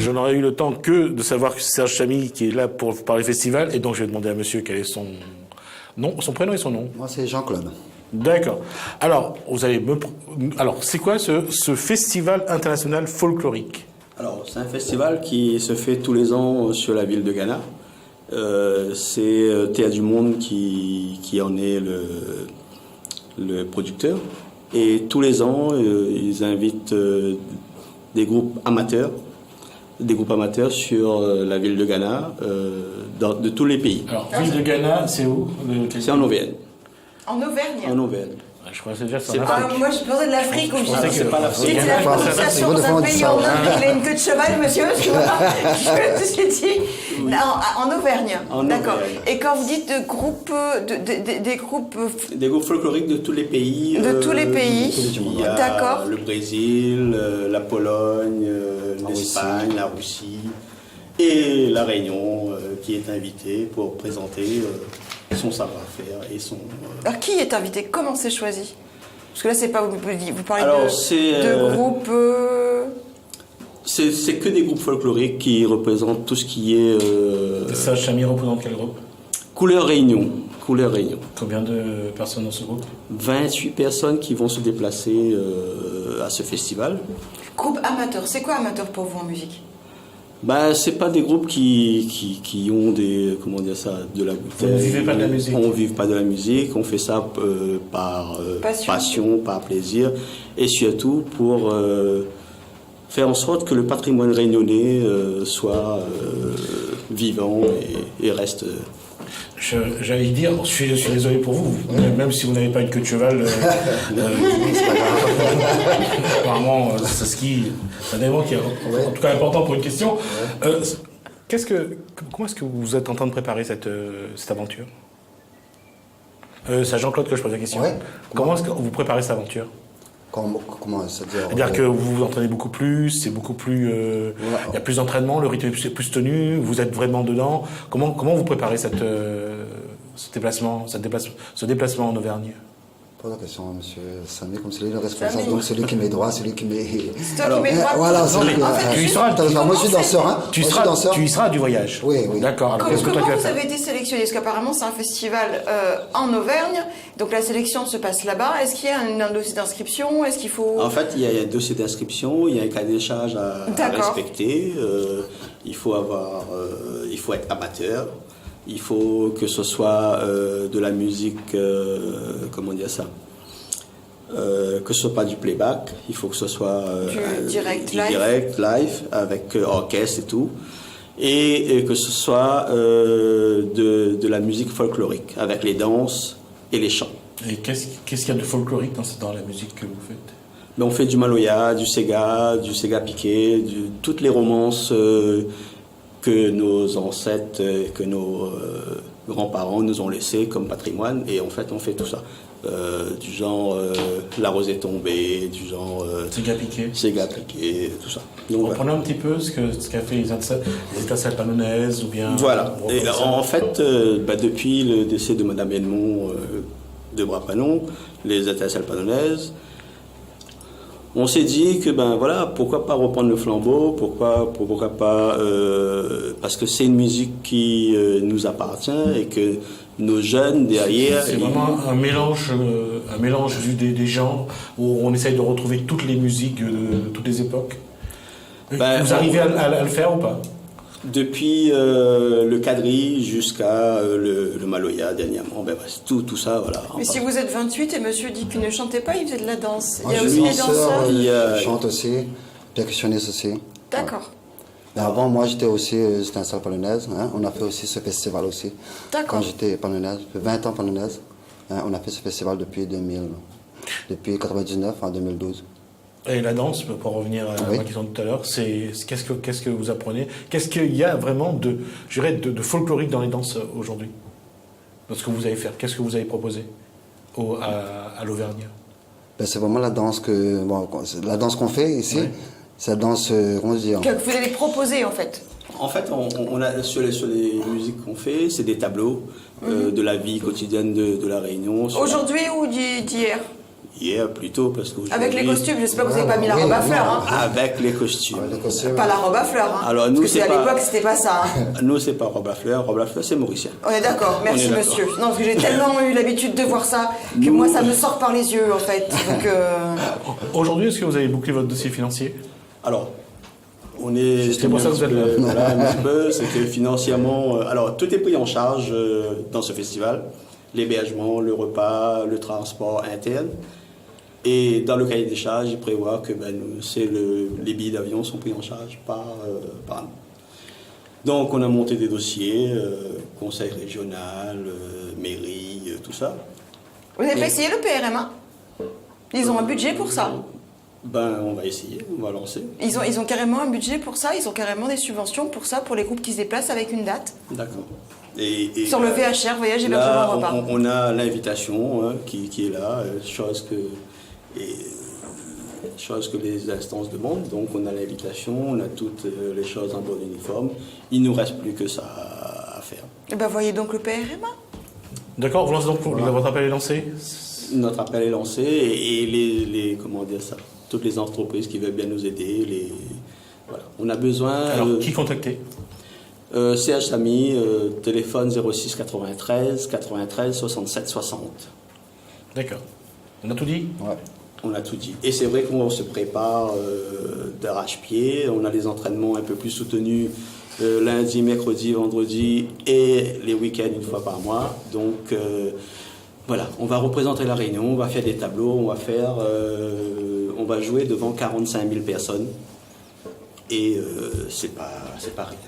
je n'aurais eu le temps que de savoir que c'est Serge Chamy qui est là pour parler festival, et donc je vais demander à monsieur quel est son nom, son prénom et son nom. Moi, c'est Jean-Claude. D'accord. Alors, c'est quoi ce festival international folklorique? Alors, c'est un festival qui se fait tous les ans sur la ville de Ghana. C'est Théâtre du Monde qui en est le producteur. Et tous les ans, ils invitent des groupes amateurs sur la ville de Ghana, de tous les pays. Alors, ville de Ghana, c'est où? C'est en Auvergne. En Auvergne. En Auvergne. Je crois que c'est déjà ça. Moi, je pensais de l'Afrique. Je pensais que c'est pas l'Afrique. C'était la prononciation dans un pays en Inde. Il a une queue de cheval, monsieur. Tu vois, je me suis dit. En Auvergne. D'accord. Et quand vous dites des groupes folkloriques de tous les pays. De tous les pays. Il y a le Brésil, la Pologne, l'Espagne, la Russie et la Réunion qui est invitée pour présenter son savoir-faire et son... Alors qui est invité? Comment c'est choisi? Parce que là, c'est pas vous parlez de groupes... C'est que des groupes folkloriques qui représentent tout ce qui est... Serge Chamy représente quel groupe? Couleur Réunion. Couleur Réunion. Combien de personnes dans ce groupe? 28 personnes qui vont se déplacer à ce festival. Groupe amateur. C'est quoi amateur pour vous en musique? C'est pas des groupes qui ont des, comment dire ça, de la... Vous ne vivez pas de la musique? On ne vit pas de la musique, on fait ça par passion, par plaisir, et surtout pour faire en sorte que le patrimoine réunionnais soit vivant et reste... J'allais dire, je suis désolé pour vous, même si vous n'avez pas une queue de cheval, apparemment, c'est ce qui est un élément qui est en tout cas important pour une question. Comment est-ce que vous êtes en train de préparer cette aventure? C'est à Jean-Claude que je pose la question. Ouais. Comment est-ce que vous préparez cette aventure? Comment ça dire? C'est-à-dire que vous vous entraînez beaucoup plus, c'est beaucoup plus... Il y a plus d'entraînement, le rythme est plus tenu, vous êtes vraiment dedans. Comment vous préparez ce déplacement en Auvergne? Pas la question, monsieur Samy, comme c'est lui le responsable, donc celui qui met droit, celui qui met... C'est toi qui mets droit. Voilà, c'est lui. Tu y seras. Moi, je suis danseur, hein. Tu y seras du voyage. Oui. D'accord. Alors, Comment vous avez été sélectionné? Parce qu'apparemment, c'est un festival en Auvergne, donc la sélection se passe là-bas. Est-ce qu'il y a un dossier d'inscription? Est-ce qu'il faut... En fait, il y a un dossier d'inscription, il y a un cahier des charges à respecter. Il faut être amateur. Il faut que ce soit de la musique, comment dire ça, que ce soit pas du playback, il faut que ce soit du direct live avec orchestre et tout, et que ce soit de la musique folklorique avec les danses et les chants. Et qu'est-ce qu'il y a de folklorique dans la musique que vous faites? On fait du maloya, du sega piqué, toutes les romances que nos ancêtres, que nos grands-parents nous ont laissé comme patrimoine, et en fait on fait tout ça. Du genre La Rose est tombée, du genre Sega piqué, tout ça. Donc, reprenons un petit peu ce qu'a fait les étincelles panonnaises ou bien... Voilà. Et en fait, depuis le décès de Madame Edmond de Brapanon, les étincelles panonnaises, on s'est dit que pourquoi pas reprendre le flambeau, pourquoi pas, parce que c'est une musique qui nous appartient et que nos jeunes derrière... C'est vraiment un mélange des genres où on essaye de retrouver toutes les musiques de toutes les époques. Vous arrivez à le faire ou pas? Depuis le quadrille jusqu'à le maloya dernièrement, tout ça, voilà. Mais si vous êtes 28 et monsieur dit qu'il ne chantait pas, il faisait de la danse. Moi, il y a aussi des danseurs. Il chante aussi, percussionniste aussi. D'accord. Mais avant, moi, j'étais en salle polonaise. Hein, on a fait aussi ce festival aussi. D'accord. Quand j'étais polonaise, j'ai fait 20 ans polonaise. Hein, on a fait ce festival depuis 2000, depuis 99 en 2012. Et la danse, pour revenir à ma question de tout à l'heure, qu'est-ce que vous apprenez? Qu'est-ce qu'il y a vraiment de folklorique dans les danses aujourd'hui? Dans ce que vous allez faire, qu'est-ce que vous avez proposé à l'Auvergne? C'est vraiment la danse qu'on fait ici. Ouais. C'est la danse, comment dire? Que vous allez proposer en fait. En fait, on a sur les musiques qu'on fait, c'est des tableaux de la vie quotidienne de la Réunion. Aujourd'hui ou d'hier? Hier, plutôt, parce que avec les costumes, j'espère que vous n'avez pas mis la robe à fleurs. Hein. Avec les costumes. Pas la robe à fleurs. Hein. Alors, nous, parce que à l'époque, c'était pas ça. Hein. Nous, c'est pas robe à fleurs. Robe à fleurs, c'est mauricien. On est d'accord, merci monsieur. Non, parce que j'ai tellement eu l'habitude de voir ça que moi, ça me sort par les yeux, en fait. Donc, Aujourd'hui, est-ce que vous avez bouclé votre dossier financier? Alors, on est... C'est pour ça que vous êtes là. Voilà, un petit peu, c'est que financièrement... alors, tout est pris en charge dans ce festival. L'hébergement, le repas, le transport interne. Et dans le cahier des charges, il prévoit que les billets d'avion sont pris en charge par nous. Donc, on a monté des dossiers, conseil régional, mairie, tout ça. vous n'avez pas essayé le PRMA? Ils ont un budget pour ça. On va essayer, on va lancer. Ils ont carrément un budget pour ça, ils ont carrément des subventions pour ça, pour les groupes qui se déplacent avec une date. D'accord. Sur le VHR, voyage hébergement repas. On a l'invitation qui est là, chose que les instances demandent. Donc on a l'invitation, on a toutes les choses en bon uniforme. Il ne nous reste plus que ça à faire. Et voyez donc le PRMA. D'accord, vous lancez donc, votre appel est lancé? Notre appel est lancé et comment dire ça, toutes les entreprises qui veulent bien nous aider, voilà. On a besoin... Alors, qui contacter? CH Samy, téléphone 06 93 93 67 60. D'accord. On a tout dit? Ouais. On a tout dit. Et c'est vrai qu'on se prépare d'arrache-pied. On a des entraînements un peu plus soutenus lundi, mercredi, vendredi et les week-ends une fois par mois. Donc voilà, on va représenter la Réunion, on va faire des tableaux, on va jouer devant 45 000 personnes. Et c'est pas rien.